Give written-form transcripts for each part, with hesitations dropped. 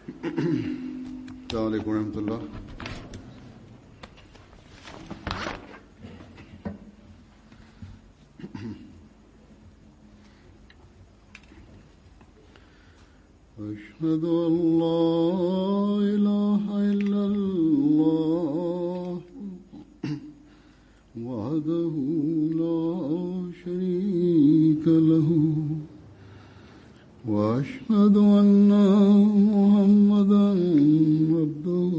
السلام عليكم ورحمة الله. أشهد أن لا إله إلا الله وحده لا شريك له وأشهد أن محمدا عبده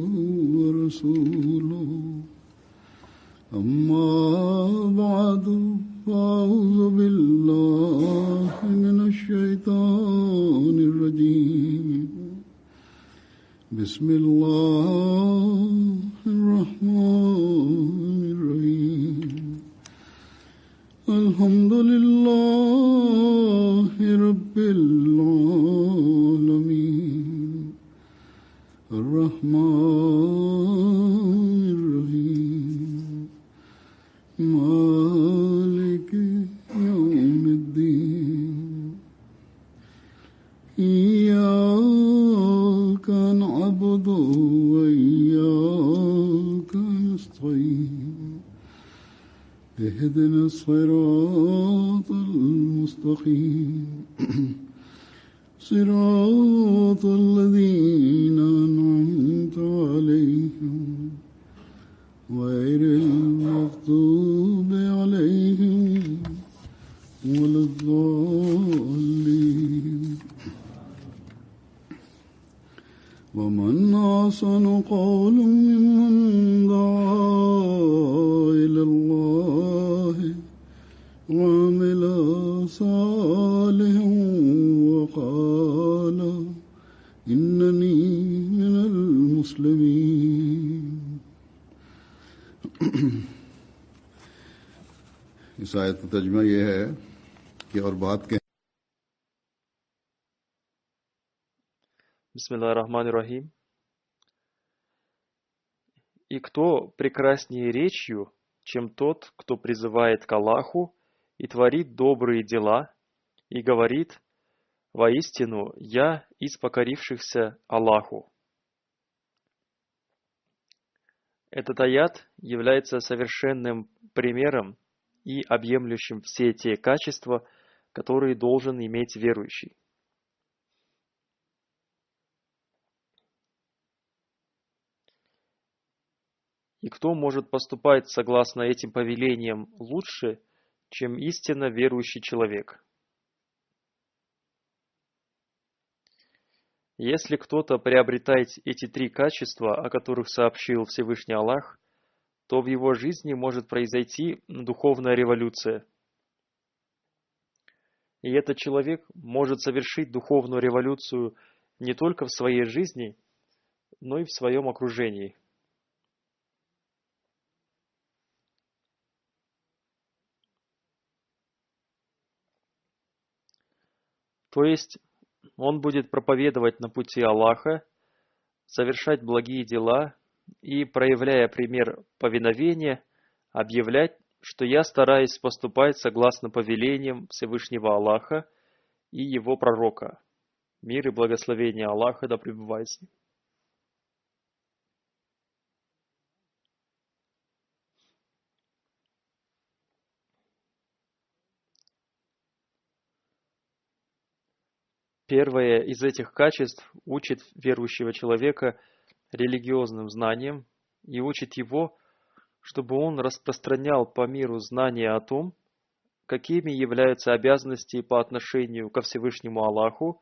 ورسوله أما بعد فأعوذ بالله من الشيطان الرجيم بسم الله الرحمن الرحيم الحمد لله رب العالمين الرحمن الرحيم مالك يوم الدين إياك نعبد وإياك نستعين اهدنا الصراط المستقيم صراط الذين أنعمت عليهم غير المغضوب عليهم ولا الضالين ومن أحسن قولا ممن دعا إلى الله وعمل صالحا وقال إنني من المسلمين. इस आयत का तर्जुमा यह है कि और बात के Бисмиллахир-рахманир-рахим. И кто прекраснее речью, чем тот, кто призывает к Аллаху и творит добрые дела, и говорит: «Воистину, я из покорившихся Аллаху». Этот аят является совершенным примером и объемлющим все те качества, которые должен иметь верующий. И кто может поступать согласно этим повелениям лучше, чем истинно верующий человек? Если кто-то приобретает эти три качества, о которых сообщил Всевышний Аллах, то в его жизни может произойти духовная революция. И этот человек может совершить духовную революцию не только в своей жизни, но и в своем окружении. То есть он будет проповедовать на пути Аллаха, совершать благие дела и, проявляя пример повиновения, объявлять, что я стараюсь поступать согласно повелениям Всевышнего Аллаха и его пророка. Мир и благословение Аллаха да пребывает с ним. Первое из этих качеств учит верующего человека религиозным знаниям и учит его, чтобы он распространял по миру знания о том, какими являются обязанности по отношению ко Всевышнему Аллаху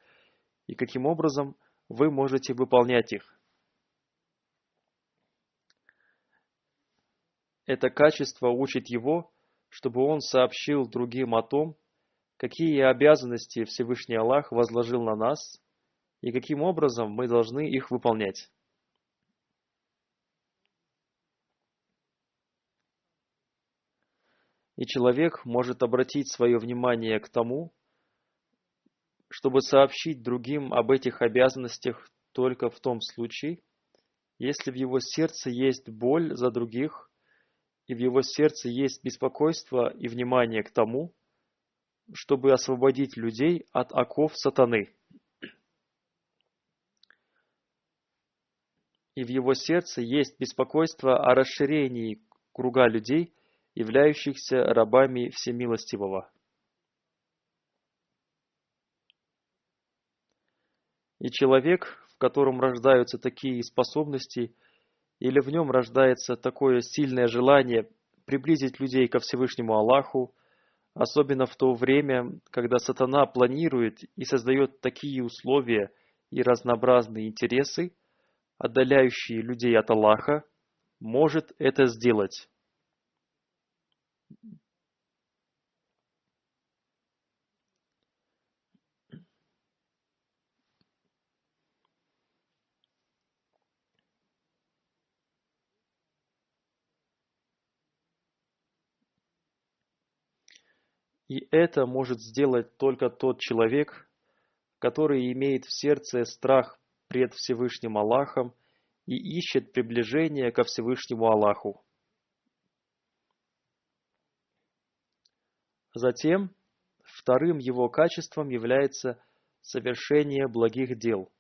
и каким образом вы можете выполнять их. Это качество учит его, чтобы он сообщил другим о том, какие обязанности Всевышний Аллах возложил на нас и каким образом мы должны их выполнять. И человек может обратить свое внимание к тому, чтобы сообщить другим об этих обязанностях только в том случае, если в его сердце есть боль за других, и в его сердце есть беспокойство и внимание к тому, чтобы освободить людей от оков сатаны. и в его сердце есть беспокойство о расширении круга людей, являющихся рабами Всемилостивого. И человек, в котором рождаются такие способности, или в нем рождается такое сильное желание приблизить людей ко Всевышнему Аллаху, особенно в то время, когда сатана планирует и создает такие условия и разнообразные интересы, отдаляющие людей от Аллаха, может это сделать. И это может сделать только тот человек, который имеет в сердце страх пред Всевышним Аллахом и ищет приближение ко Всевышнему Аллаху. Затем, вторым его качеством является совершение благих дел.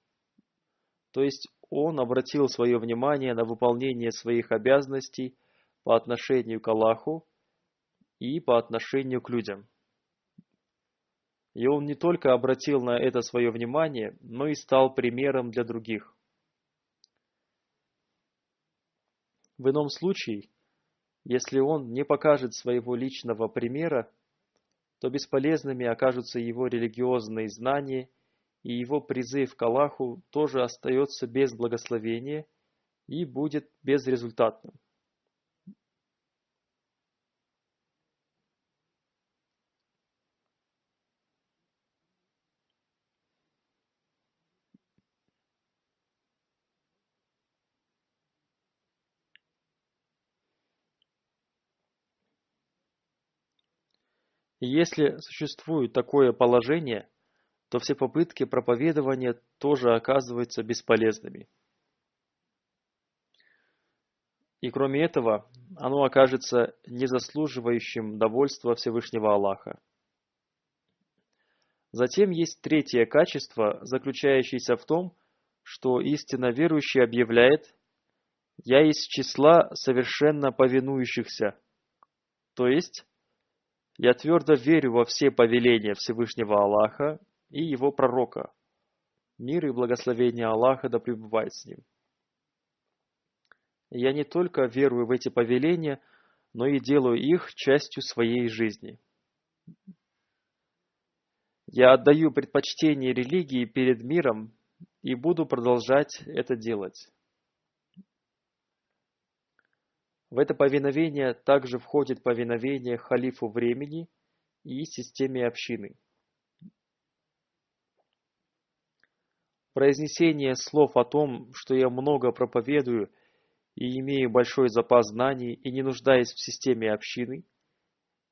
То есть он обратил свое внимание на выполнение своих обязанностей по отношению к Аллаху и по отношению к людям. И он не только обратил на это свое внимание, но и стал примером для других. В ином случае, если он не покажет своего личного примера, то бесполезными окажутся его религиозные знания, и его призыв к Аллаху тоже остается без благословения и будет безрезультатным. И если существует такое положение, то все попытки проповедования тоже оказываются бесполезными. И кроме этого, оно окажется незаслуживающим довольства Всевышнего Аллаха. Затем есть третье качество, заключающееся в том, что истинно верующий объявляет: «Я из числа совершенно повинующихся», то есть «Я твердо верю во все повеления Всевышнего Аллаха и Его пророка. Мир и благословение Аллаха да пребывает с ним. Я не только верую в эти повеления, но и делаю их частью своей жизни. Я отдаю предпочтение религии перед миром и буду продолжать это делать». В это повиновение также входит повиновение халифу времени и системе общины. Произнесение слов о том, что я много проповедую и имею большой запас знаний и не нуждаюсь в системе общины,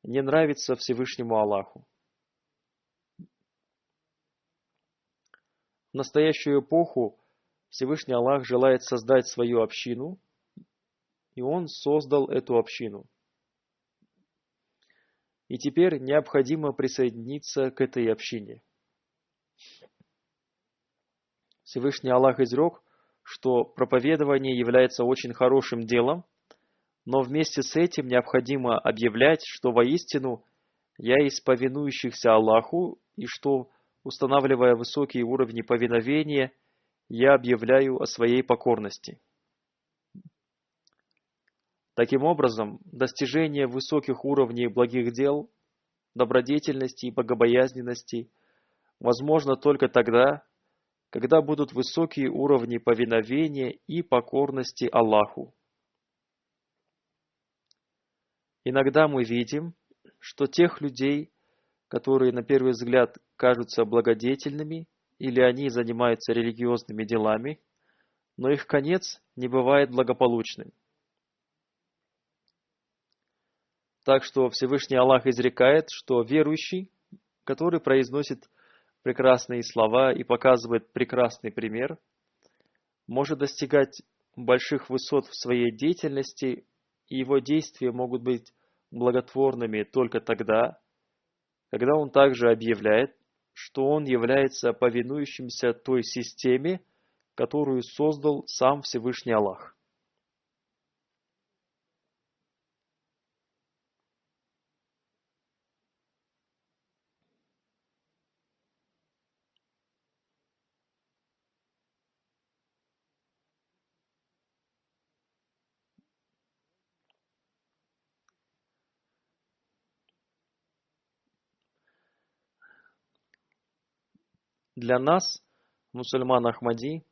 не нравится Всевышнему Аллаху. В настоящую эпоху Всевышний Аллах желает создать свою общину, и Он создал эту общину. И теперь необходимо присоединиться к этой общине. Всевышний Аллах изрек, что проповедование является очень хорошим делом, но вместе с этим необходимо объявлять, что воистину я из повинующихся Аллаху, и что, устанавливая высокие уровни повиновения, я объявляю о своей покорности. Таким образом, достижение высоких уровней благих дел, добродетельности и богобоязненности возможно только тогда, когда будут высокие уровни повиновения и покорности Аллаху. Иногда мы видим, что тех людей, которые на первый взгляд кажутся благодетельными, или они занимаются религиозными делами, но их конец не бывает благополучным. Так что Всевышний Аллах изрекает, что верующий, который произносит прекрасные слова и показывает прекрасный пример, может достигать больших высот в своей деятельности, и его действия могут быть благотворными только тогда, когда он также объявляет, что он является повинующимся той системе, которую создал сам Всевышний Аллах. Для нас, мусульман Ахмади,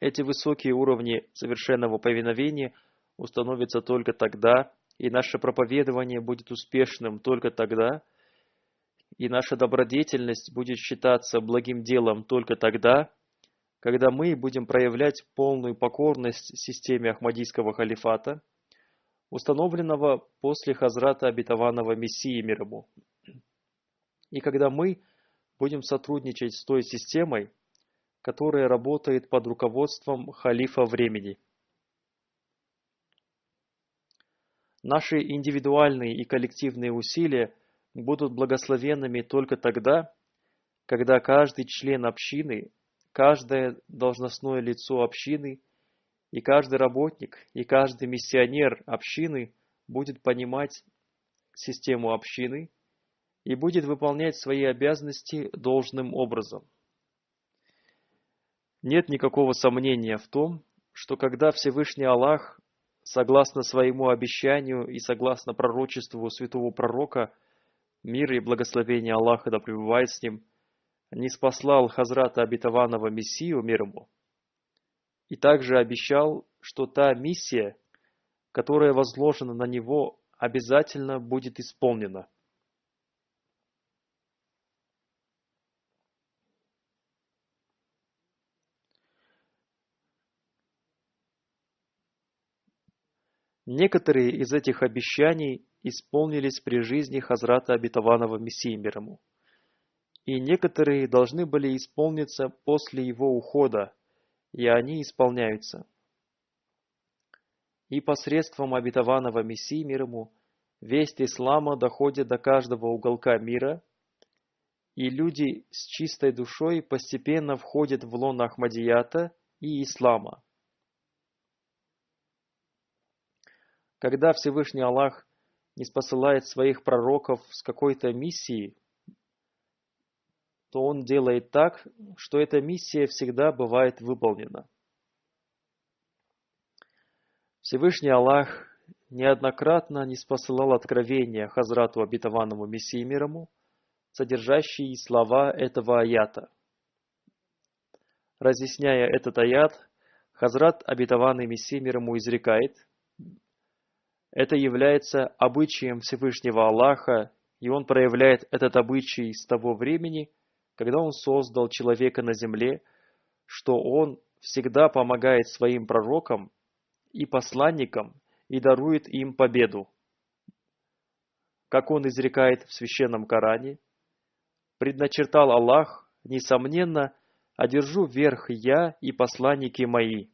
эти высокие уровни совершенного повиновения установятся только тогда, и наше проповедование будет успешным только тогда, и наша добродетельность будет считаться благим делом только тогда, когда мы будем проявлять полную покорность системе Ахмадийского халифата, установленного после Хазрата обетованного Мессии мир ему, и когда мы будем сотрудничать с той системой, которая работает под руководством халифа времени. Наши индивидуальные и коллективные усилия будут благословенными только тогда, когда каждый член общины, каждое должностное лицо общины и каждый работник и каждый миссионер общины будет понимать систему общины и будет выполнять свои обязанности должным образом. Нет никакого сомнения в том, что когда Всевышний Аллах, согласно своему обещанию и согласно пророчеству святого пророка, мир и благословение Аллаха да пребывает с ним, ниспослал Хазрата обетованного Мессию мир ему, и также обещал, что та миссия, которая возложена на него, обязательно будет исполнена. Некоторые из этих обещаний исполнились при жизни Хазрата обетованного Мессии мир ему, и некоторые должны были исполниться после его ухода, и они исполняются. И посредством обетованного Мессии мир ему весть ислама доходит до каждого уголка мира, и люди с чистой душой постепенно входят в лоно Ахмадията и ислама. Когда Всевышний Аллах ниспосылает своих пророков с какой-то миссией, то Он делает так, что эта миссия всегда бывает выполнена. Всевышний Аллах неоднократно ниспосылал откровения Хазрату обетованному Мессии мир ему, содержащие слова этого аята. Разъясняя этот аят, Хазрат обетованный Мессия мир ему изрекает: это является обычаем Всевышнего Аллаха, и Он проявляет этот обычай с того времени, когда Он создал человека на земле, что Он всегда помогает своим пророкам и посланникам и дарует им победу. Как Он изрекает в Священном Коране: «Предначертал Аллах, несомненно, одержу верх я и посланники мои».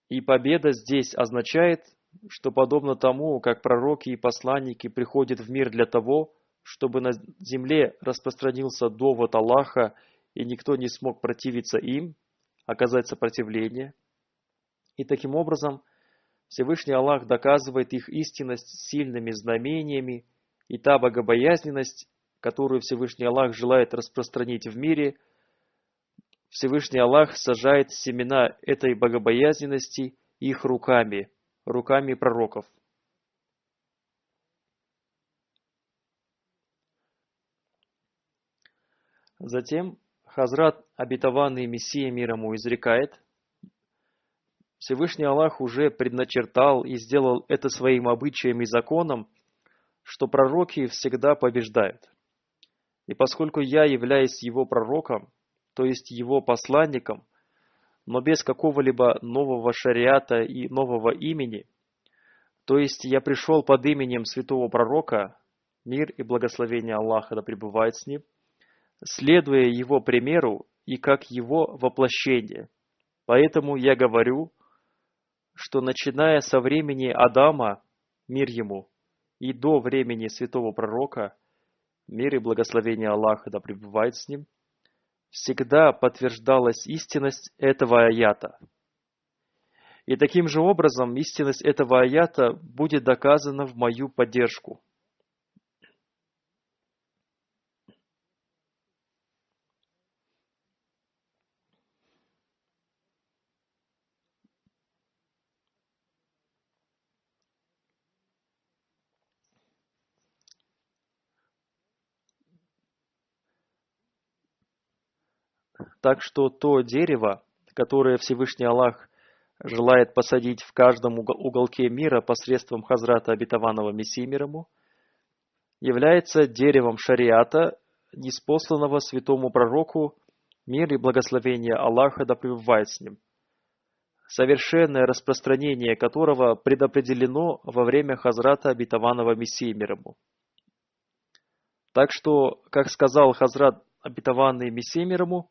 И победа здесь означает, что подобно тому, как пророки и посланники приходят в мир для того, чтобы на земле распространился довод Аллаха, и никто не смог противиться им, оказать сопротивление. И таким образом Всевышний Аллах доказывает их истинность сильными знамениями, и та богобоязненность, которую Всевышний Аллах желает распространить в мире, Всевышний Аллах сажает семена этой богобоязненности их руками пророков. Затем Хазрат обетованный Мессия мир ему изрекает: Всевышний Аллах уже предначертал и сделал это своим обычаем и законом, что пророки всегда побеждают. И поскольку я являюсь его пророком, то есть его посланником, но без какого-либо нового шариата и нового имени, то есть я пришел под именем святого пророка, мир и благословение Аллаха да пребывает с ним, следуя его примеру и как его воплощение. Поэтому я говорю, что начиная со времени Адама, мир ему, и до времени святого пророка, мир и благословение Аллаха да пребывает с ним, всегда подтверждалась истинность этого аята. И таким же образом истинность этого аята будет доказана в мою поддержку. Так что то дерево, которое Всевышний Аллах желает посадить в каждом уголке мира посредством Хазрата Обетованного Мессии мир ему, является деревом шариата, ниспосланного святому пророку, мир и благословение Аллаха да пребывает с ним, совершенное распространение которого предопределено во время Хазрата Обетованного Мессии мир ему. Так что, как сказал Хазрат Обетованный Мессия мир ему,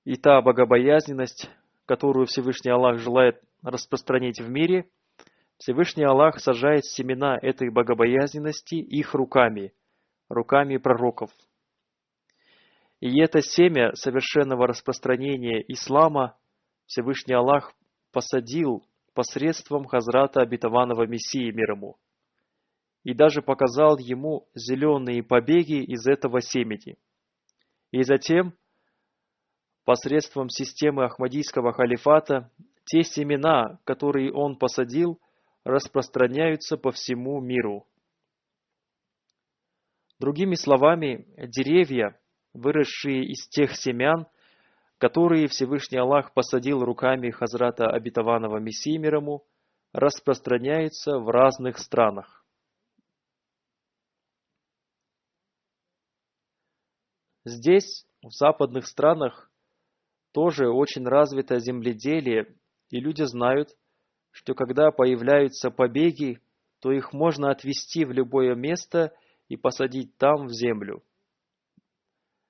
и та богобоязненность, которую Всевышний Аллах желает распространить в мире, Всевышний Аллах сажает семена этой богобоязненности их руками пророков. И это семя совершенного распространения ислама Всевышний Аллах посадил посредством Хазрата Обетованного Мессии мир ему, и даже показал ему зеленые побеги из этого семени. И затем, посредством системы Ахмадийского халифата, те семена, которые он посадил, распространяются по всему миру. Другими словами, деревья, выросшие из тех семян, которые Всевышний Аллах посадил руками Хазрата Обетованного Мессии мир ему, распространяются в разных странах. Здесь, в западных странах, тоже очень развито земледелие, и люди знают, что когда появляются побеги, то их можно отвезти в любое место и посадить там в землю.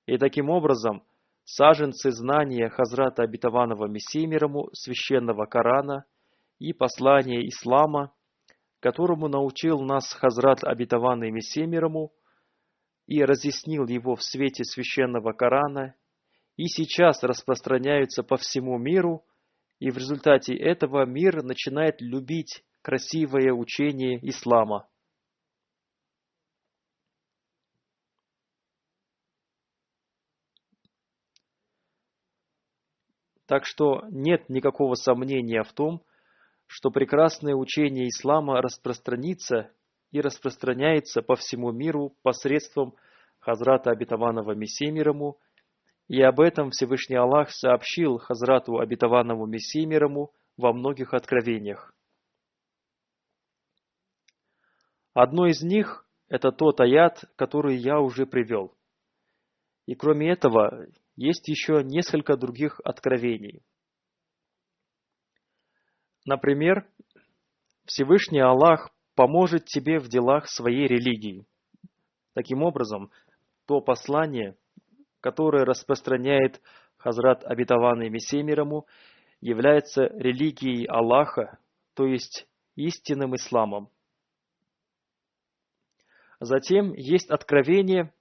И таким образом саженцы знания Хазрата Обетованного Мессии мир ему, священного Корана и послания Ислама, которому научил нас Хазрат Обетованный Мессия мир ему и разъяснил его в свете священного Корана, и сейчас распространяются по всему миру, и в результате этого мир начинает любить красивое учение ислама. Так что нет никакого сомнения в том, что прекрасное учение ислама распространится и распространяется по всему миру посредством Хазрата Обетованного Мессии мир ему, и об этом Всевышний Аллах сообщил Хазрату Обетованному Мессии мир ему во многих откровениях. Одно из них – это тот аят, который я уже привел. И кроме этого, есть еще несколько других откровений. Например, Всевышний Аллах поможет тебе в делах своей религии. Таким образом, то послание, которое распространяет Хазрат Обетованный Мессия мир ему, является религией Аллаха, то есть истинным исламом. Затем есть откровение,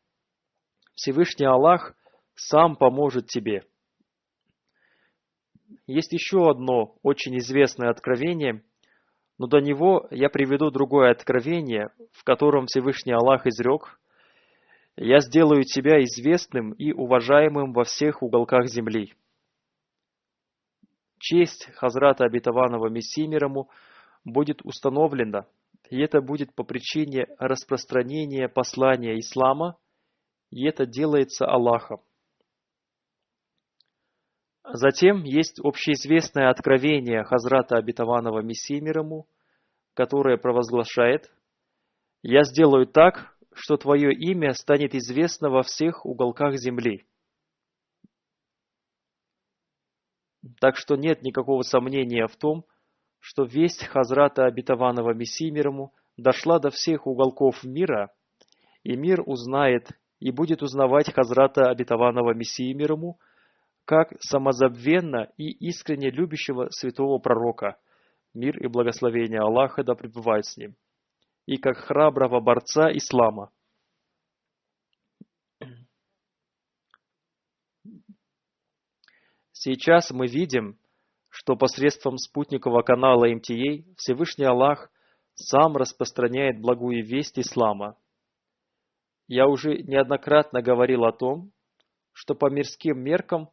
Всевышний Аллах сам поможет тебе. Есть еще одно очень известное откровение, но до него я приведу другое откровение, в котором Всевышний Аллах изрек: «Я сделаю тебя известным и уважаемым во всех уголках земли». Честь Хазрата Обетованного Мессии мир ему будет установлена, и это будет по причине распространения послания ислама, и это делается Аллахом. Затем есть общеизвестное откровение Хазрата Обетованного Мессии мир ему, которое провозглашает: «Я сделаю так, что твое имя станет известно во всех уголках земли». Так что нет никакого сомнения в том, что весть Хазрата Обетованного Мессии мир ему дошла до всех уголков мира, и мир узнает и будет узнавать Хазрата Обетованного Мессии мир ему как самозабвенно и искренне любящего святого пророка, мир и благословение Аллаха да пребывает с ним, и как храброго борца ислама. Сейчас мы видим, что посредством спутникового канала МТА Всевышний Аллах сам распространяет благую весть ислама. Я уже неоднократно говорил о том, что по мирским меркам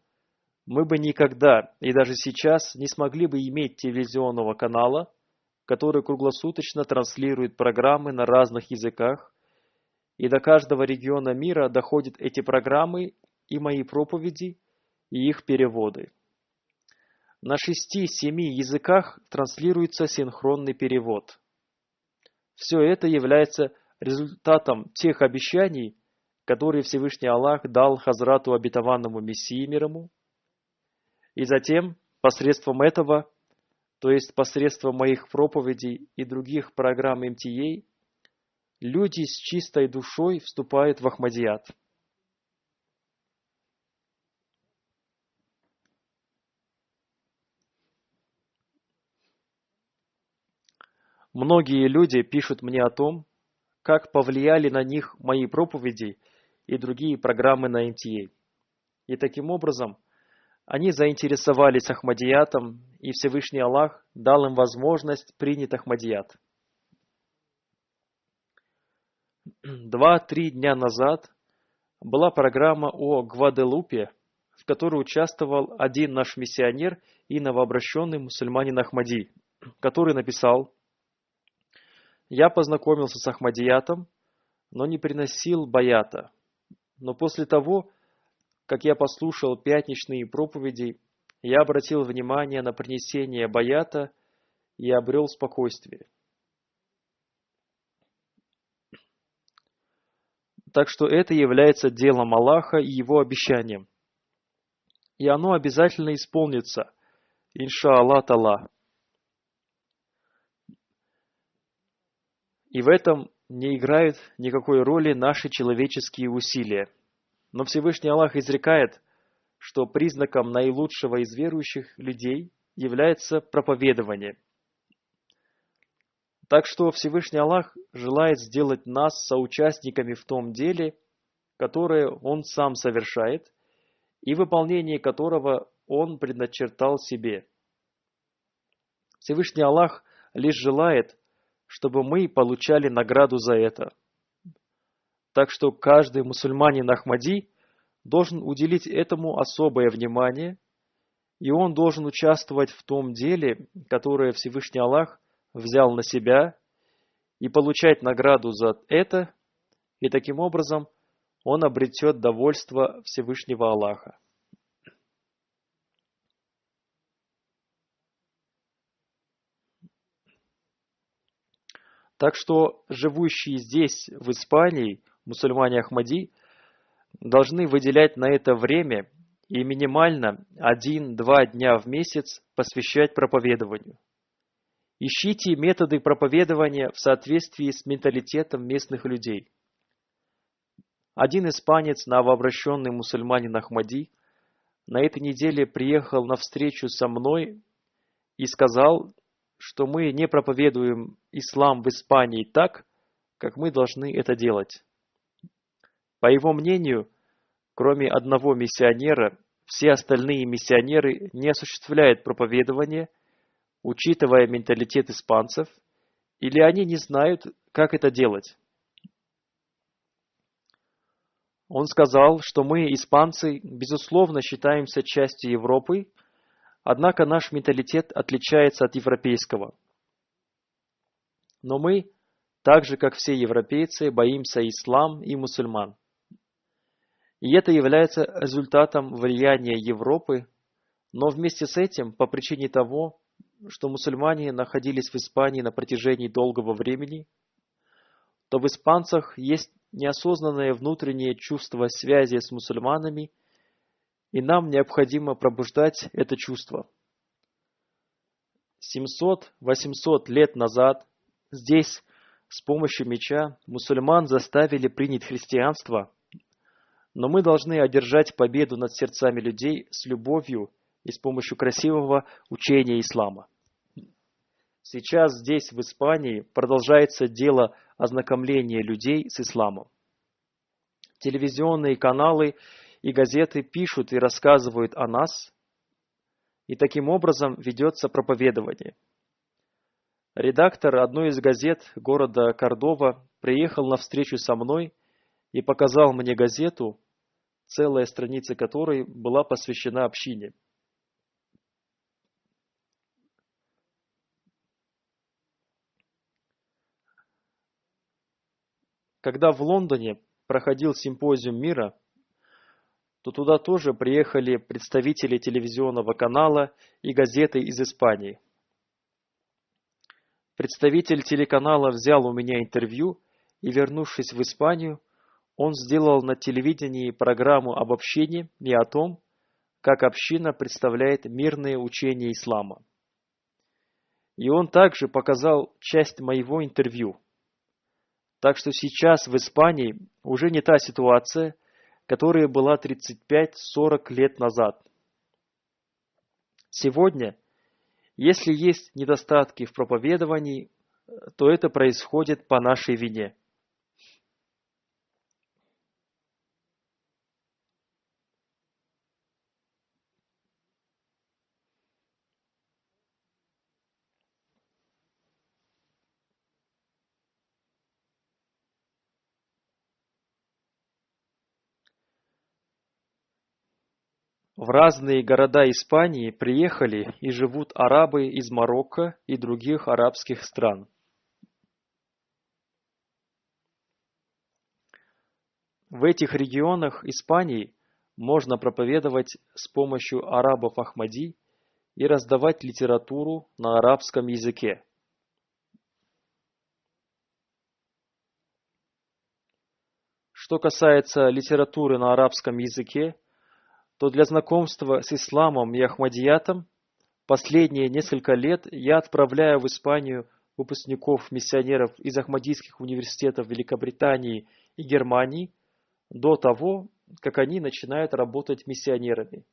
мы бы никогда и даже сейчас не смогли бы иметь телевизионного канала, который круглосуточно транслирует программы на разных языках, и до каждого региона мира доходят эти программы и мои проповеди, и их переводы. На 6-7 языках транслируется синхронный перевод. Все это является результатом тех обещаний, которые Всевышний Аллах дал Хазрату обетованному Мессии мир ему. И затем, посредством этого, то есть посредством моих проповедей и других программ МТА, люди с чистой душой вступают в Ахмадият. Многие люди пишут мне о том, как повлияли на них мои проповеди и другие программы на МТА. И таким образом, они заинтересовались Ахмадиятом, и Всевышний Аллах дал им возможность принять Ахмадият. 2-3 дня назад была программа о Гваделупе, в которой участвовал один наш миссионер и новообращенный мусульманин Ахмади, который написал: «Я познакомился с Ахмадиятом, но не приносил баята. Но после того, как я послушал пятничные проповеди, я обратил внимание на принесение баята и обрел спокойствие». Так что это является делом Аллаха и Его обещанием. И оно обязательно исполнится, иншааллах Та'ала. И в этом не играют никакой роли наши человеческие усилия. Но Всевышний Аллах изрекает, что признаком наилучшего из верующих людей является проповедование. Так что Всевышний Аллах желает сделать нас соучастниками в том деле, которое Он сам совершает, и выполнение которого Он предначертал себе. Всевышний Аллах лишь желает, чтобы мы получали награду за это. Так что каждый мусульманин Ахмади должен уделить этому особое внимание, и он должен участвовать в том деле, которое Всевышний Аллах взял на себя, и получать награду за это, и таким образом он обретет довольство Всевышнего Аллаха. Так что живущие здесь, в Испании, мусульмане Ахмади, должны выделять на это время и минимально 1-2 дня в месяц посвящать проповедованию. Ищите методы проповедования в соответствии с менталитетом местных людей. Один испанец, новообращенный мусульманин Ахмади, на этой неделе приехал на встречу со мной и сказал, что мы не проповедуем ислам в Испании так, как мы должны это делать. По его мнению, кроме одного миссионера, все остальные миссионеры не осуществляют проповедование, учитывая менталитет испанцев, или они не знают, как это делать. Он сказал, что мы, испанцы, безусловно считаемся частью Европы, однако наш менталитет отличается от европейского. Но мы, так же как все европейцы, боимся ислам и мусульман. И это является результатом влияния Европы, но вместе с этим, по причине того, что мусульмане находились в Испании на протяжении долгого времени, то в испанцах есть неосознанное внутреннее чувство связи с мусульманами, и нам необходимо пробуждать это чувство. 700-800 лет назад здесь с помощью меча мусульман заставили принять христианство, но мы должны одержать победу над сердцами людей с любовью и с помощью красивого учения ислама. Сейчас здесь, в Испании, продолжается дело ознакомления людей с исламом. Телевизионные каналы и газеты пишут и рассказывают о нас, и таким образом ведется проповедование. Редактор одной из газет города Кордова приехал на встречу со мной и показал мне газету, целая страница которой была посвящена общине. Когда в Лондоне проходил симпозиум мира, то туда тоже приехали представители телевизионного канала и газеты из Испании. Представитель телеканала взял у меня интервью, и, вернувшись в Испанию, он сделал на телевидении программу об общине и о том, как община представляет мирные учения ислама. И он также показал часть моего интервью. Так что сейчас в Испании уже не та ситуация, которая была 35-40 лет назад. Сегодня, если есть недостатки в проповедовании, то это происходит по нашей вине. В разные города Испании приехали и живут арабы из Марокко и других арабских стран. В этих регионах Испании можно проповедовать с помощью арабов Ахмади и раздавать литературу на арабском языке. Что касается литературы на арабском языке, то для знакомства с исламом и ахмадиятом последние несколько лет я отправляю в Испанию выпускников-миссионеров из ахмадийских университетов Великобритании и Германии до того, как они начинают работать миссионерами.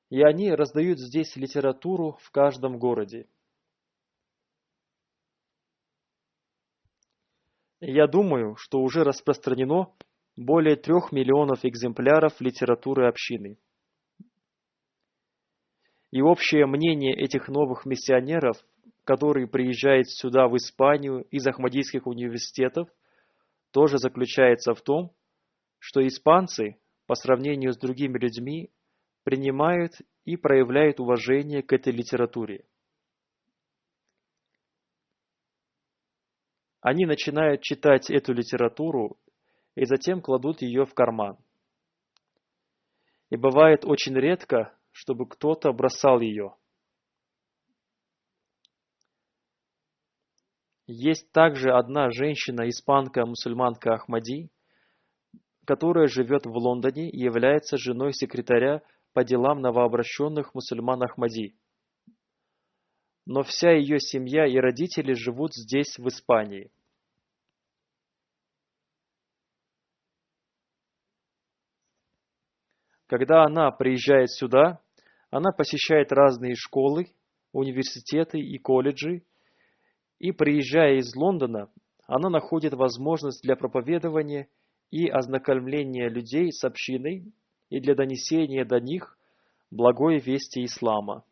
И они раздают здесь литературу в каждом городе. Я думаю, что уже распространено более 3 миллионов экземпляров литературы общины. И общее мнение этих новых миссионеров, которые приезжают сюда, в Испанию, из ахмадийских университетов, тоже заключается в том, что испанцы, по сравнению с другими людьми, принимают и проявляют уважение к этой литературе. Они начинают читать эту литературу и затем кладут ее в карман. И бывает очень редко, чтобы кто-то бросал ее. Есть также одна женщина, испанка-мусульманка Ахмади, которая живет в Лондоне и является женой секретаря по делам новообращенных мусульман Ахмади. Но вся ее семья и родители живут здесь, в Испании. Когда она приезжает сюда, она посещает разные школы, университеты и колледжи, и, приезжая из Лондона, она находит возможность для проповедования и ознакомления людей с общиной и для донесения до них благой вести ислама.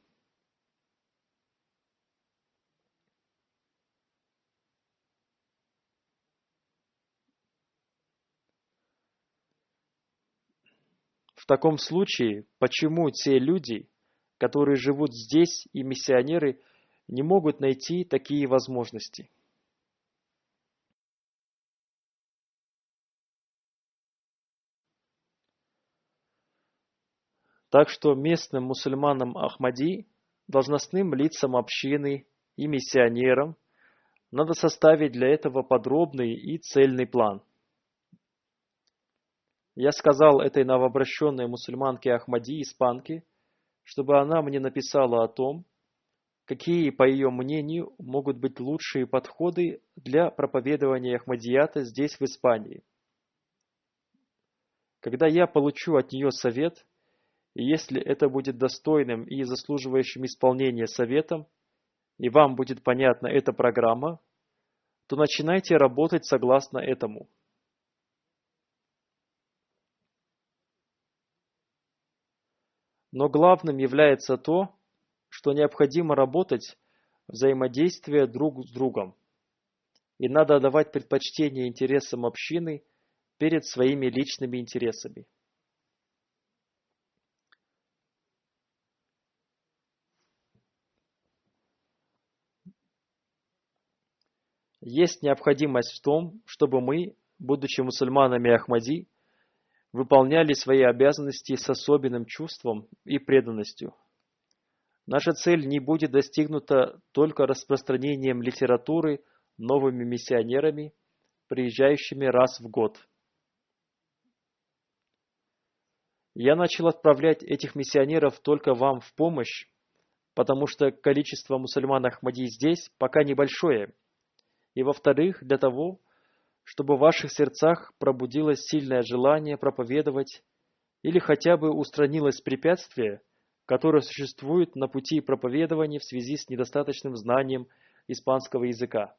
В таком случае, почему те люди, которые живут здесь, и миссионеры, не могут найти такие возможности? Так что местным мусульманам Ахмади, должностным лицам общины и миссионерам надо составить для этого подробный и цельный план. Я сказал этой новообращенной мусульманке Ахмади, испанке, чтобы она мне написала о том, какие, по ее мнению, могут быть лучшие подходы для проповедования ахмадията здесь, в Испании. Когда я получу от нее совет, и если это будет достойным и заслуживающим исполнения советом, и вам будет понятна эта программа, то начинайте работать согласно этому. Но главным является то, что необходимо работать взаимодействие друг с другом. И надо отдавать предпочтение интересам общины перед своими личными интересами. Есть необходимость в том, чтобы мы, будучи мусульманами Ахмади, выполняли свои обязанности с особенным чувством и преданностью. Наша цель не будет достигнута только распространением литературы новыми миссионерами, приезжающими раз в год. Я начал отправлять этих миссионеров только вам в помощь, потому что количество мусульман Ахмади здесь пока небольшое, и во-вторых, для того, чтобы в ваших сердцах пробудилось сильное желание проповедовать или хотя бы устранилось препятствие, которое существует на пути проповедования в связи с недостаточным знанием испанского языка.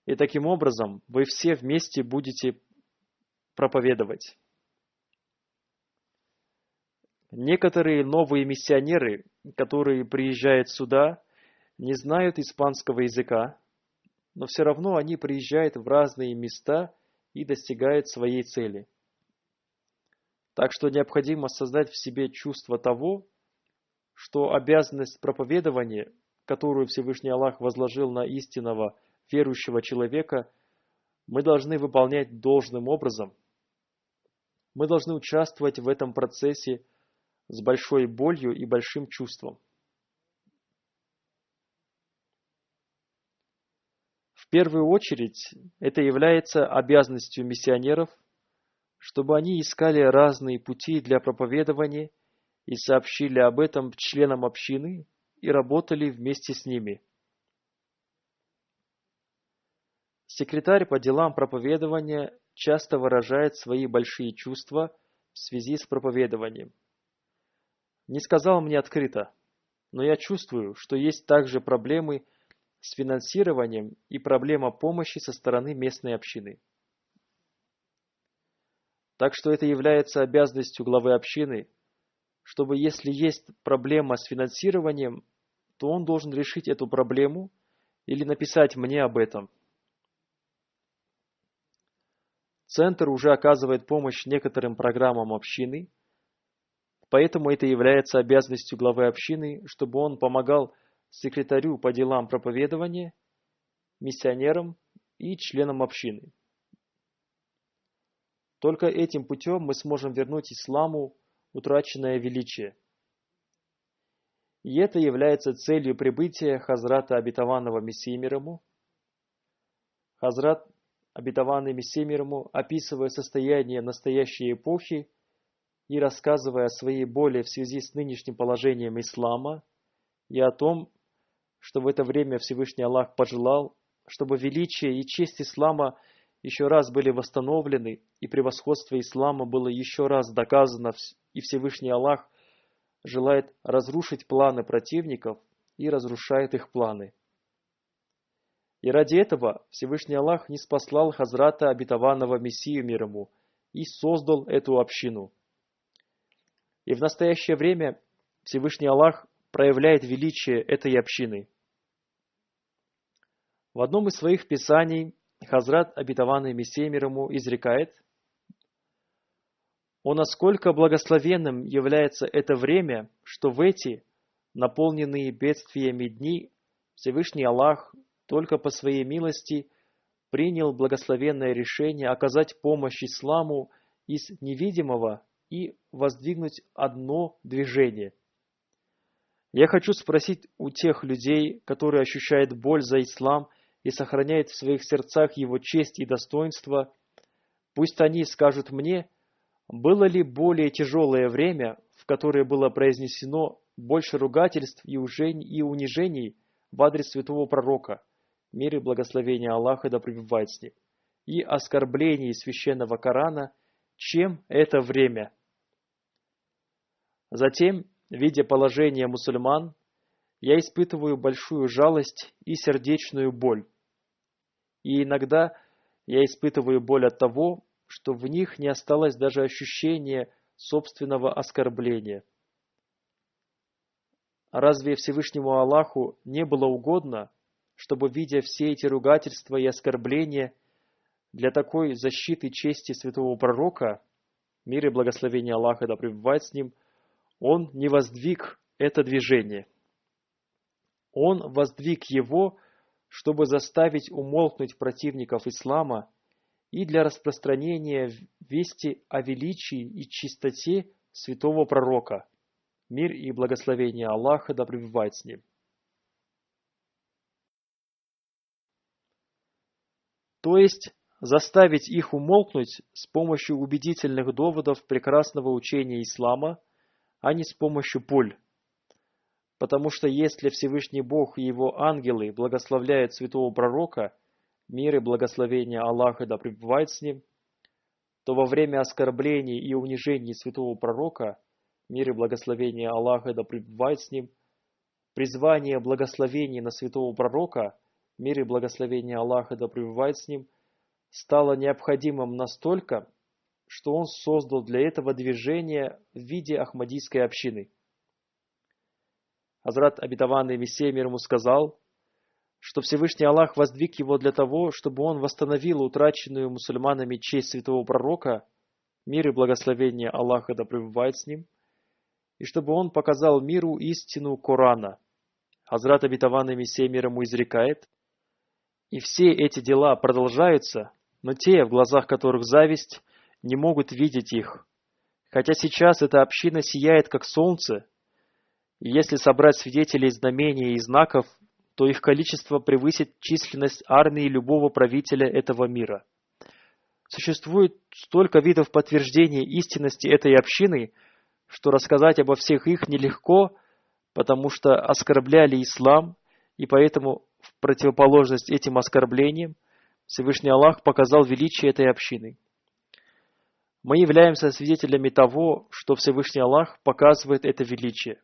И таким образом вы все вместе будете проповедовать. Некоторые новые миссионеры, которые приезжают сюда, не знают испанского языка, но все равно они приезжают в разные места и достигают своей цели. Так что необходимо создать в себе чувство того, что обязанность проповедования, которую Всевышний Аллах возложил на истинного верующего человека, мы должны выполнять должным образом. Мы должны участвовать в этом процессе с большой болью и большим чувством. В первую очередь, это является обязанностью миссионеров, чтобы они искали разные пути для проповедования и сообщили об этом членам общины и работали вместе с ними. Секретарь по делам проповедования часто выражает свои большие чувства в связи с проповедованием. Не сказал мне открыто, но я чувствую, что есть также проблемы с финансированием и проблема помощи со стороны местной общины. Так что это является обязанностью главы общины, чтобы если есть проблема с финансированием, то он должен решить эту проблему или написать мне об этом. Центр уже оказывает помощь некоторым программам общины, поэтому это является обязанностью главы общины, чтобы он помогал секретарю по делам проповедования, миссионерам и членам общины. Только этим путем мы сможем вернуть исламу утраченное величие. И это является целью прибытия Хазрата Обетованного Мессии мир ему. Хазрат Обетованный Мессия мир ему, описывая состояние настоящей эпохи и рассказывая о своей боли в связи с нынешним положением ислама и о том, что в это время Всевышний Аллах пожелал, чтобы величие и честь ислама еще раз были восстановлены, и превосходство ислама было еще раз доказано, и Всевышний Аллах желает разрушить планы противников и разрушает их планы. И ради этого Всевышний Аллах ниспослал Хазрата Обетованного Мессию мир ему и создал эту общину. И в настоящее время Всевышний Аллах проявляет величие этой общины. В одном из своих писаний Хазрат Обетованный Мессия мир ему изрекает: «О, насколько благословенным является это время, что в эти, наполненные бедствиями дни, Всевышний Аллах только по своей милости принял благословенное решение оказать помощь исламу из невидимого и воздвигнуть одно движение». Я хочу спросить у тех людей, которые ощущают боль за ислам и сохраняют в своих сердцах его честь и достоинство, пусть они скажут мне, было ли более тяжелое время, в которое было произнесено больше ругательств и унижений в адрес святого пророка, мир и благословение Аллаха да пребывает с ним, и оскорблений священного Корана, чем это время. Затем, видя положение мусульман, я испытываю большую жалость и сердечную боль. И иногда я испытываю боль от того, что в них не осталось даже ощущения собственного оскорбления. Разве Всевышнему Аллаху не было угодно, чтобы, видя все эти ругательства и оскорбления, для такой защиты чести святого пророка, мир и благословение Аллаха да пребывает с ним, он не воздвиг это движение. Он воздвиг его, чтобы заставить умолкнуть противников ислама и для распространения вести о величии и чистоте святого пророка, мир и благословение Аллаха да пребывает с ним. То есть, заставить их умолкнуть с помощью убедительных доводов прекрасного учения ислама, а не с помощью пуль. Потому что если Всевышний Бог и его ангелы благословляют святого пророка, мир и благословение Аллаха да пребывает с ним, то во время оскорблений и унижений святого пророка, мир и благословение Аллаха да пребывает с ним, призвание благословений на святого пророка, мир и благословение Аллаха да пребывает с ним, стало необходимым настолько, что он создал для этого движения в виде Ахмадийской общины. Хазрат обетованный Мессия мир ему сказал, что Всевышний Аллах воздвиг его для того, чтобы он восстановил утраченную мусульманами честь святого пророка, мир и благословение Аллаха да пребывает с ним, и чтобы он показал миру истину Корана. Хазрат обетованный Мессия мир ему изрекает, и все эти дела продолжаются, но те, в глазах которых зависть, не могут видеть их. Хотя сейчас эта община сияет, как солнце, и если собрать свидетелей знамений и знаков, то их количество превысит численность армии любого правителя этого мира. Существует столько видов подтверждения истинности этой общины, что рассказать обо всех их нелегко, потому что оскорбляли ислам, и поэтому в противоположность этим оскорблениям Всевышний Аллах показал величие этой общины. Мы являемся свидетелями того, что Всевышний Аллах показывает это величие.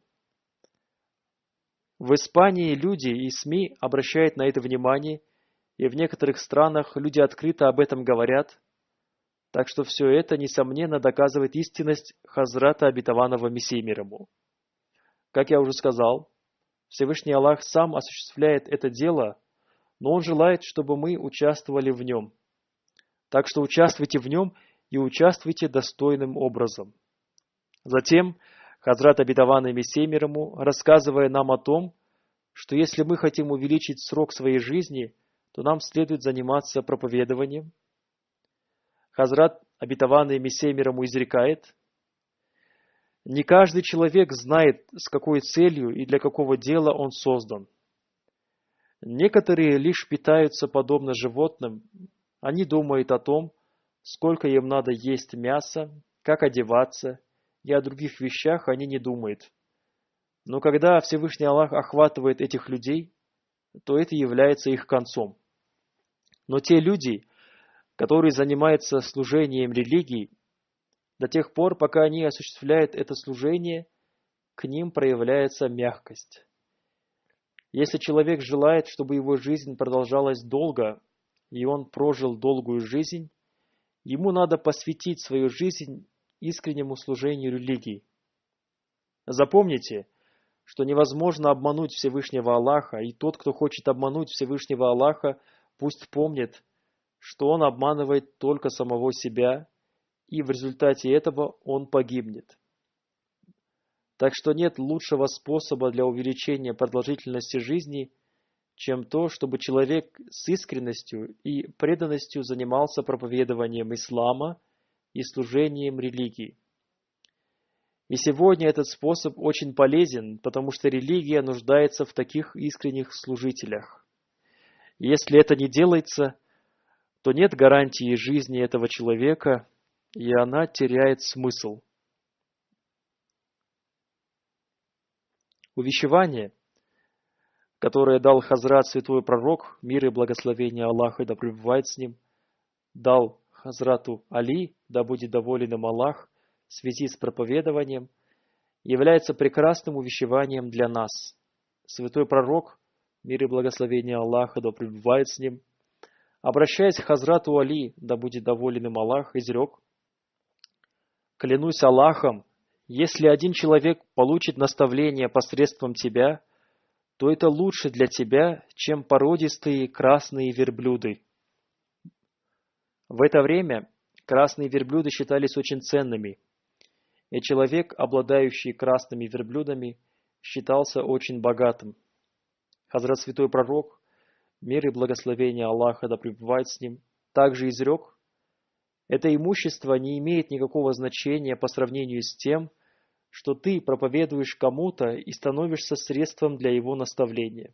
В Испании люди и СМИ обращают на это внимание, и в некоторых странах люди открыто об этом говорят, так что все это, несомненно, доказывает истинность Хазрата обетованного Мессии мир ему. Как я уже сказал, Всевышний Аллах сам осуществляет это дело, но Он желает, чтобы мы участвовали в нем. Так что участвуйте в нем и участвуйте достойным образом. Затем Хазрат обетованный Мессия мир ему, рассказывая нам о том, что если мы хотим увеличить срок своей жизни, то нам следует заниматься проповедованием. Хазрат обетованный Мессия мир ему изрекает, не каждый человек знает, с какой целью и для какого дела он создан. Некоторые лишь питаются подобно животным, они думают о том, сколько им надо есть мяса, как одеваться, и о других вещах они не думают. Но когда Всевышний Аллах охватывает этих людей, то это является их концом. Но те люди, которые занимаются служением религии, до тех пор, пока они осуществляют это служение, к ним проявляется мягкость. Если человек желает, чтобы его жизнь продолжалась долго, и он прожил долгую жизнь, ему надо посвятить свою жизнь искреннему служению религии. Запомните, что невозможно обмануть Всевышнего Аллаха, и тот, кто хочет обмануть Всевышнего Аллаха, пусть помнит, что он обманывает только самого себя, и в результате этого он погибнет. Так что нет лучшего способа для увеличения продолжительности жизни, чем то, чтобы человек с искренностью и преданностью занимался проповедованием ислама и служением религии. И сегодня этот способ очень полезен, потому что религия нуждается в таких искренних служителях. И если это не делается, то нет гарантии жизни этого человека, и она теряет смысл. Увещевание, которое дал Хазрат святой пророк, мир и благословение Аллаха да пребывает с ним, дал Хазрату Али, да будет доволен им Аллах, в связи с проповедованием, является прекрасным увещеванием для нас. Святой пророк, мир и благословение Аллаха да пребывает с ним, обращаясь к Хазрату Али, да будет доволен им Аллах, изрек: клянусь Аллахом, если один человек получит наставление посредством тебя, то это лучше для тебя, чем породистые красные верблюды. В это время красные верблюды считались очень ценными, и человек, обладающий красными верблюдами, считался очень богатым. Хазрат Святой Пророк, мир и благословение Аллаха да пребывает с ним, также изрек: это имущество не имеет никакого значения по сравнению с тем, что ты проповедуешь кому-то и становишься средством для его наставления.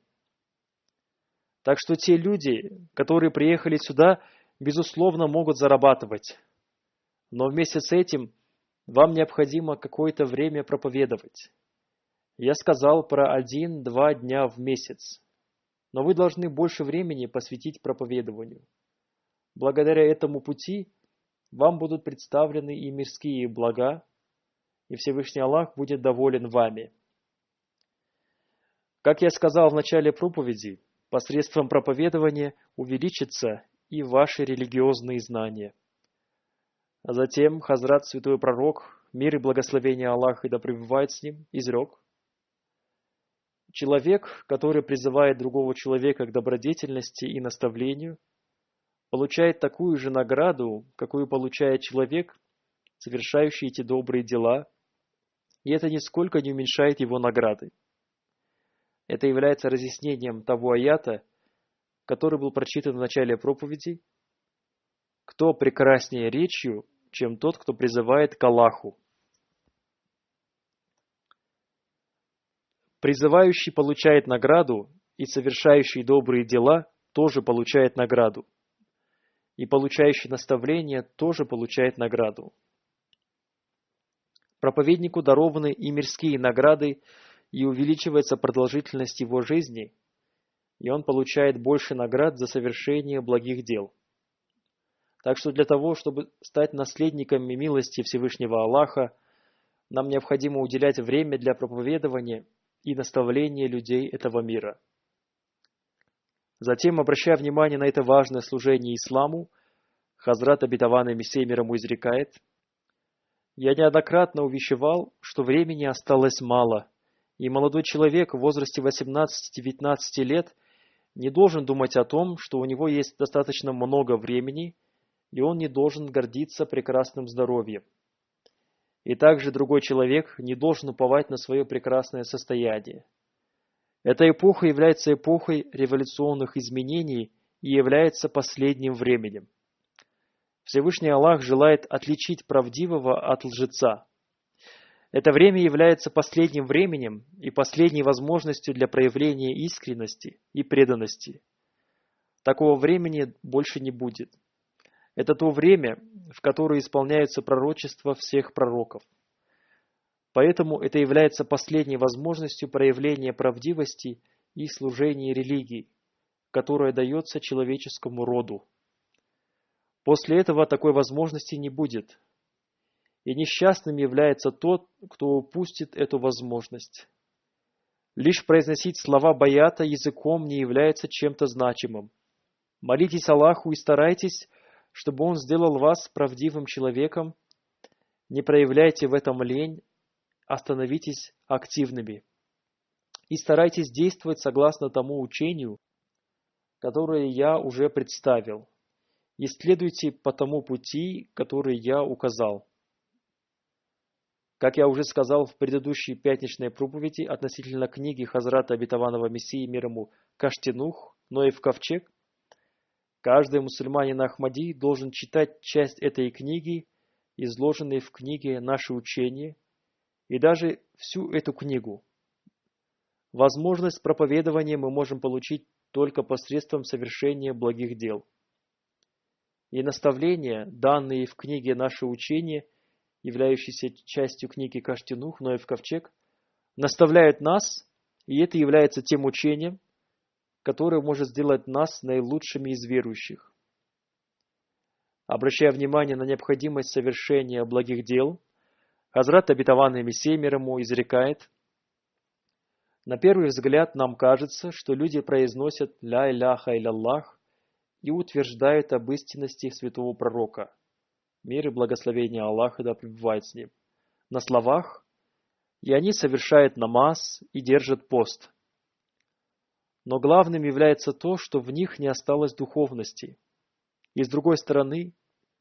Так что те люди, которые приехали сюда, безусловно, могут зарабатывать. Но вместе с этим вам необходимо какое-то время проповедовать. Я сказал про 1-2 дня в месяц. Но вы должны больше времени посвятить проповедованию. Благодаря этому пути вам будут представлены и мирские блага, и Всевышний Аллах будет доволен вами. Как я сказал в начале проповеди, посредством проповедования увеличится и ваши религиозные знания. А затем Хазрат Святой Пророк, мир и благословение Аллаха да пребывает с ним, изрек: человек, который призывает другого человека к добродетельности и наставлению, получает такую же награду, какую получает человек, совершающий эти добрые дела, и это нисколько не уменьшает его награды. Это является разъяснением того аята, который был прочитан в начале проповеди: кто прекраснее речью, чем тот, кто призывает к Аллаху. Призывающий получает награду, и совершающий добрые дела тоже получает награду. И получающий наставление тоже получает награду. Проповеднику дарованы и мирские награды, и увеличивается продолжительность его жизни, и он получает больше наград за совершение благих дел. Так что для того, чтобы стать наследниками милости Всевышнего Аллаха, нам необходимо уделять время для проповедования и наставления людей этого мира. Затем, обращая внимание на это важное служение исламу, Хазрат обетованный Мессия мир ему изрекает: «Я неоднократно увещевал, что времени осталось мало, и молодой человек в возрасте 18-19 лет не должен думать о том, что у него есть достаточно много времени, и он не должен гордиться прекрасным здоровьем. И также другой человек не должен уповать на свое прекрасное состояние. Эта эпоха является эпохой революционных изменений и является последним временем. Всевышний Аллах желает отличить правдивого от лжеца. Это время является последним временем и последней возможностью для проявления искренности и преданности. Такого времени больше не будет. Это то время, в которое исполняются пророчества всех пророков. Поэтому это является последней возможностью проявления правдивости и служения религии, которая дается человеческому роду. После этого такой возможности не будет. И несчастным является тот, кто упустит эту возможность. Лишь произносить слова баята языком не является чем-то значимым. Молитесь Аллаху и старайтесь, чтобы Он сделал вас правдивым человеком. Не проявляйте в этом лень, а становитесь активными. И старайтесь действовать согласно тому учению, которое я уже представил. И следуйте по тому пути, который я указал. Как я уже сказал в предыдущей пятничной проповеди относительно книги Хазрата обетованного Мессии мир ему Каштинух, Ноев ковчег, каждый мусульманин Ахмади должен читать часть этой книги, изложенной в книге «Наше учение», и даже всю эту книгу. Возможность проповедования мы можем получить только посредством совершения благих дел. И наставления, данные в книге «Наше учение», являющейся частью книги Каштинух, Ноев ковчег, наставляют нас, и это является тем учением, которое может сделать нас наилучшими из верующих. Обращая внимание на необходимость совершения благих дел, Хазрат обетованный Мессия мир ему изрекает: на первый взгляд нам кажется, что люди произносят «Ля иляха иляллах» и утверждают об истинности святого пророка. мир и благословение Аллаха да пребывает с ним, на словах, и они совершают намаз и держат пост. Но главным является то, что в них не осталось духовности. И с другой стороны,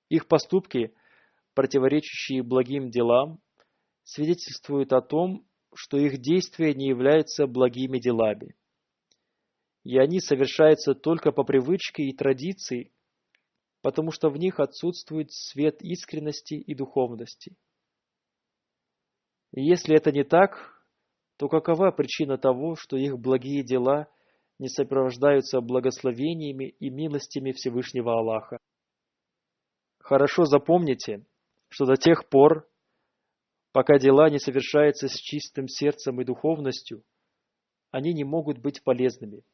их поступки, противоречащие благим делам, свидетельствуют о том, что их действия не являются благими делами. И они совершаются только по привычке и традиции, потому что в них отсутствует свет искренности и духовности. И если это не так, то какова причина того, что их благие дела не сопровождаются благословениями и милостями Всевышнего Аллаха? Хорошо запомните, что до тех пор, пока дела не совершаются с чистым сердцем и духовностью, они не могут быть полезными,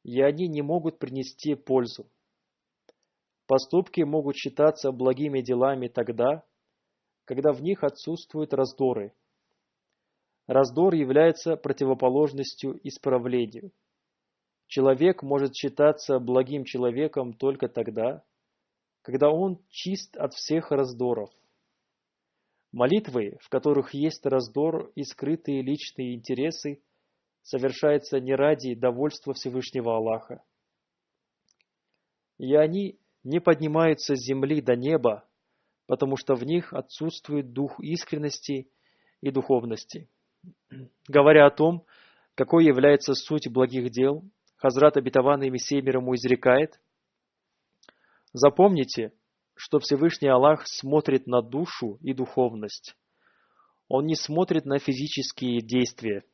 и они не могут принести пользу. Поступки могут считаться благими делами тогда, когда в них отсутствуют раздоры. Раздор является противоположностью исправлению. Человек может считаться благим человеком только тогда, когда он чист от всех раздоров. Молитвы, в которых есть раздор и скрытые личные интересы, совершаются не ради довольства Всевышнего Аллаха. И они не поднимаются с земли до неба, потому что в них отсутствует дух искренности и духовности. Говоря о том, какой является суть благих дел, Хазрат обетованный Мессия мир ему изрекает: запомните, что Всевышний Аллах смотрит на душу и духовность. Он не смотрит на физические действия.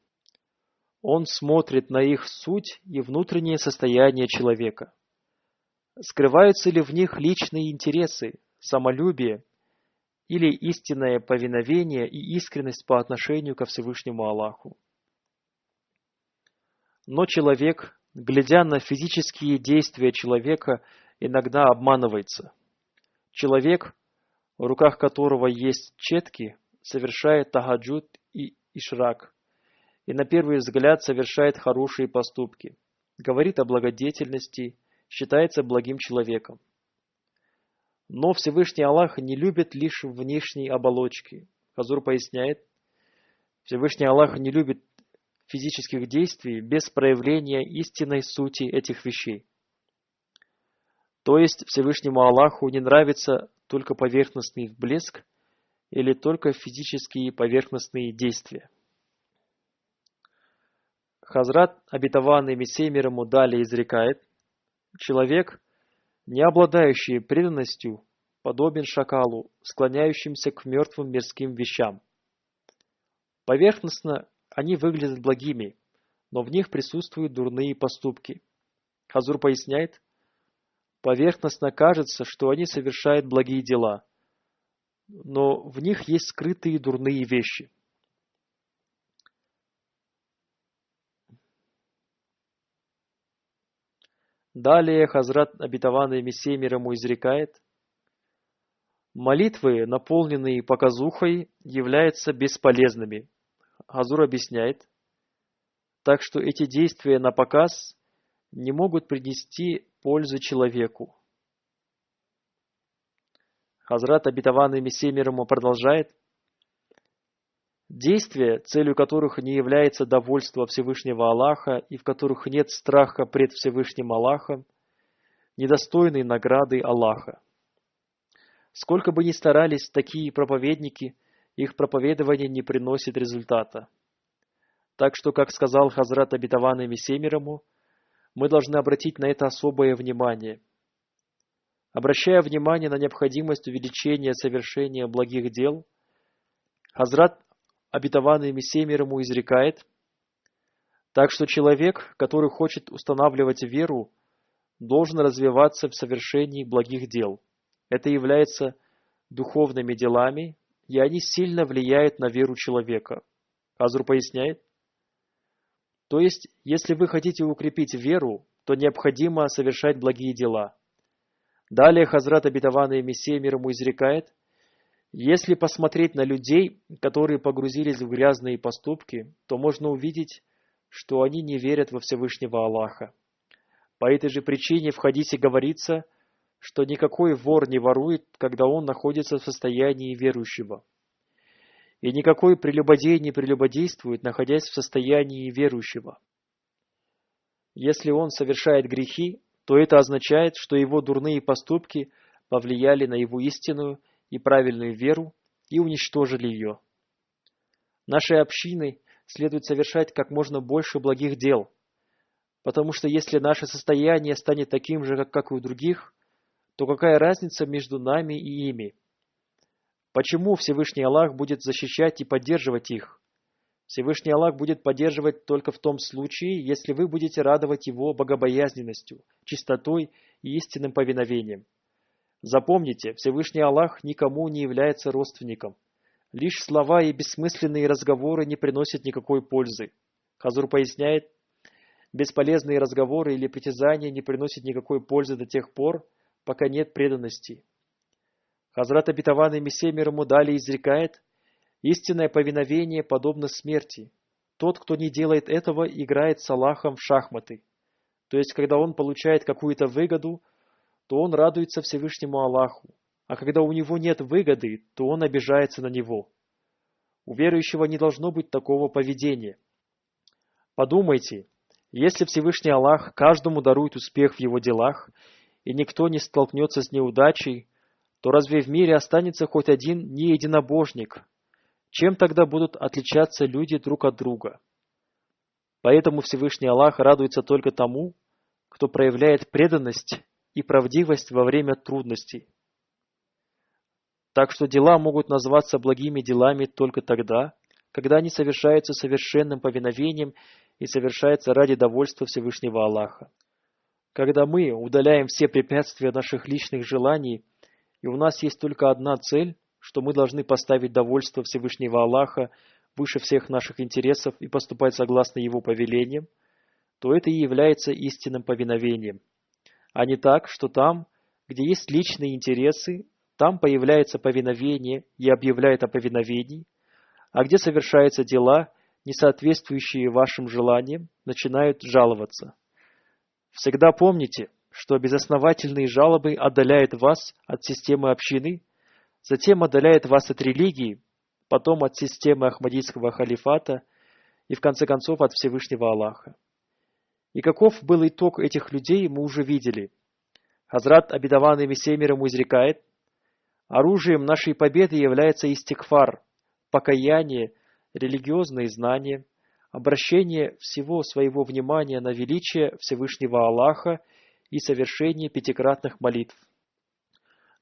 Он смотрит на их суть и внутреннее состояние человека. Скрываются ли в них личные интересы, самолюбие или истинное повиновение и искренность по отношению ко Всевышнему Аллаху? Но человек, глядя на физические действия человека, иногда обманывается. Человек, в руках которого есть четки, совершает тахаджуд и ишрак, и на первый взгляд совершает хорошие поступки, говорит о благодетельности, считается благим человеком. Но Всевышний Аллах не любит лишь внешней оболочки. Хазур поясняет, Всевышний Аллах не любит физических действий без проявления истинной сути этих вещей. То есть Всевышнему Аллаху не нравится только поверхностный блеск или только физические поверхностные действия. Хазрат обетованный Мессия мир ему далее изрекает: человек, не обладающий преданностью, подобен шакалу, склоняющимся к мертвым мирским вещам. Поверхностно они выглядят благими, но в них присутствуют дурные поступки. Хазур поясняет, поверхностно кажется, что они совершают благие дела, но в них есть скрытые дурные вещи. Далее Хазрат обетованный Мессия мир ему изрекает: молитвы, наполненные показухой, являются бесполезными. Хазур объясняет, так что эти действия на показ не могут принести пользы человеку. Хазрат обетованный Мессия мир ему продолжает: действия, целью которых не является довольство Всевышнего Аллаха и в которых нет страха пред Всевышним Аллахом, недостойны награды Аллаха. Сколько бы ни старались такие проповедники, их проповедование не приносит результата. Так что, как сказал Хазрат обетованный Мессия мир ему, мы должны обратить на это особое внимание. Обращая внимание на необходимость увеличения совершения благих дел, Хазрат обетованный Мессия мир ему изрекает: так что человек, который хочет устанавливать веру, должен развиваться в совершении благих дел. Это является духовными делами, и они сильно влияют на веру человека. Хазур поясняет, то есть, если вы хотите укрепить веру, то необходимо совершать благие дела. Далее Хазрат обетованный Мессия мир ему изрекает, если посмотреть на людей, которые погрузились в грязные поступки, то можно увидеть, что они не верят во Всевышнего Аллаха. По этой же причине в хадисе говорится, что никакой вор не ворует, когда он находится в состоянии верующего. И никакой прелюбодей не прелюбодействует, находясь в состоянии верующего. Если он совершает грехи, то это означает, что его дурные поступки повлияли на его истинную и правильную веру и уничтожили ее. Нашей общиной следует совершать как можно больше благих дел, потому что если наше состояние станет таким же, как и у других, то какая разница между нами и ими? Почему Всевышний Аллах будет защищать и поддерживать их? Всевышний Аллах будет поддерживать только в том случае, если вы будете радовать Его богобоязненностью, чистотой и истинным повиновением. Запомните, Всевышний Аллах никому не является родственником. Лишь слова и бессмысленные разговоры не приносят никакой пользы. Хазур поясняет, бесполезные разговоры или притязания не приносят никакой пользы до тех пор, пока нет преданности. Хазрат обетованный Мессия мир ему далее изрекает, истинное повиновение подобно смерти. Тот, кто не делает этого, играет с Аллахом в шахматы. То есть, когда он получает какую-то выгоду, то он радуется Всевышнему Аллаху. А когда у него нет выгоды, то он обижается на него. У верующего не должно быть такого поведения. Подумайте, если Всевышний Аллах каждому дарует успех в его делах, и никто не столкнется с неудачей, то разве в мире останется хоть один неединобожник? Чем тогда будут отличаться люди друг от друга? Поэтому Всевышний Аллах радуется только тому, кто проявляет преданность и правдивость во время трудностей. Так что дела могут называться благими делами только тогда, когда они совершаются совершенным повиновением и совершаются ради довольства Всевышнего Аллаха. Когда мы удаляем все препятствия наших личных желаний, и у нас есть только одна цель, что мы должны поставить довольство Всевышнего Аллаха выше всех наших интересов и поступать согласно Его повелениям, то это и является истинным повиновением. А не так, что там, где есть личные интересы, там появляется повиновение и объявляет о повиновении, а где совершаются дела, не соответствующие вашим желаниям, начинают жаловаться. Всегда помните, что безосновательные жалобы отдаляют вас от системы общины, затем отдаляет вас от религии, потом от системы Ахмадийского халифата и в конце концов от Всевышнего Аллаха. И каков был итог этих людей, мы уже видели. Хазрат обетованный Мессия мир ему изрекает, оружием нашей победы является истигфар, покаяние, религиозные знания, обращение всего своего внимания на величие Всевышнего Аллаха и совершение пятикратных молитв.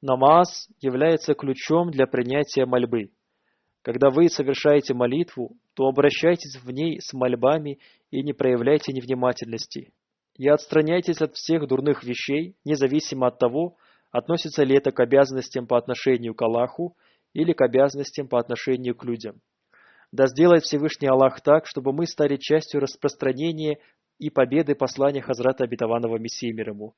Намаз является ключом для принятия мольбы. Когда вы совершаете молитву, то обращайтесь в ней с мольбами и не проявляйте невнимательности. И отстраняйтесь от всех дурных вещей, независимо от того, относится ли это к обязанностям по отношению к Аллаху или к обязанностям по отношению к людям. Да сделает Всевышний Аллах так, чтобы мы стали частью распространения и победы послания Хазрата обетованного Мессии мир ему.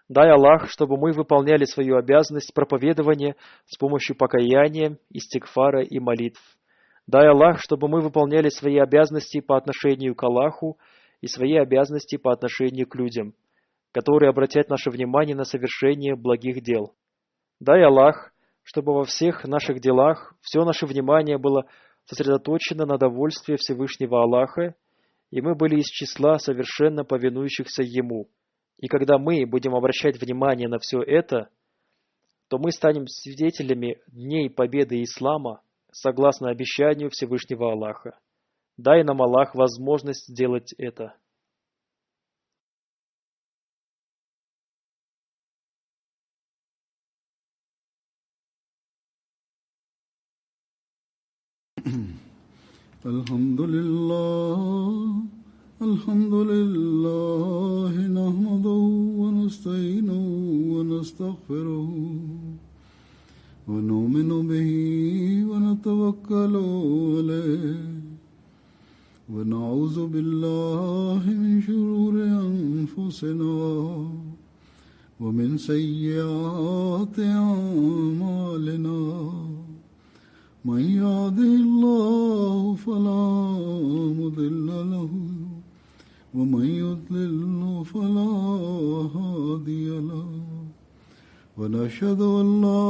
Дай Аллах, чтобы мы выполняли свою обязанность проповедования с помощью покаяния, истигфара и молитв. Дай Аллах, чтобы мы выполняли свои обязанности по отношению к Аллаху и свои обязанности по отношению к людям, которые обратят наше внимание на совершение благих дел. Дай Аллах, чтобы во всех наших делах все наше внимание было сосредоточено на довольстве Всевышнего Аллаха, и мы были из числа совершенно повинующихся Ему. И когда мы будем обращать внимание на все это, то мы станем свидетелями дней победы ислама согласно обещанию Всевышнего Аллаха. Дай нам, Аллах, возможность сделать это. الحمد لله نحمده ونستعينه ونستغفره ونؤمن به ونتوكل عليه ونعوذ بالله من شرور أنفسنا ومن سيئات أعمالنا من يهده الله فلا مضل له ومن يضلل فلا هادي له ونشهد أن لا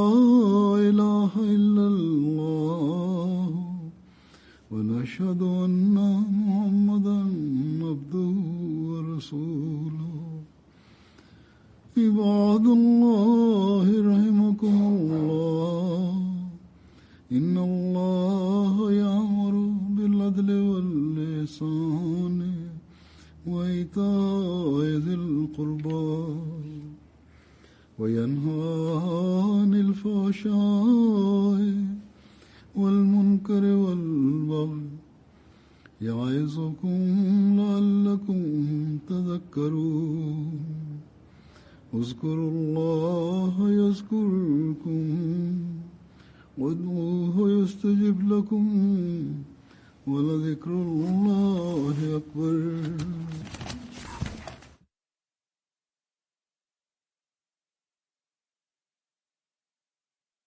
إله إلا الله ونشهد أن محمدا عبده ورسوله عباد الله رحمكم الله إن الله يأمر بالعدل والإحسان وإيتاء ذي القربى وينهى عن الفحشاء والمنكر والبغي يعظكم لعلكم تذكرون اذكروا الله يذكركم وادعوه يستجب لكم ولذكر الله أكبر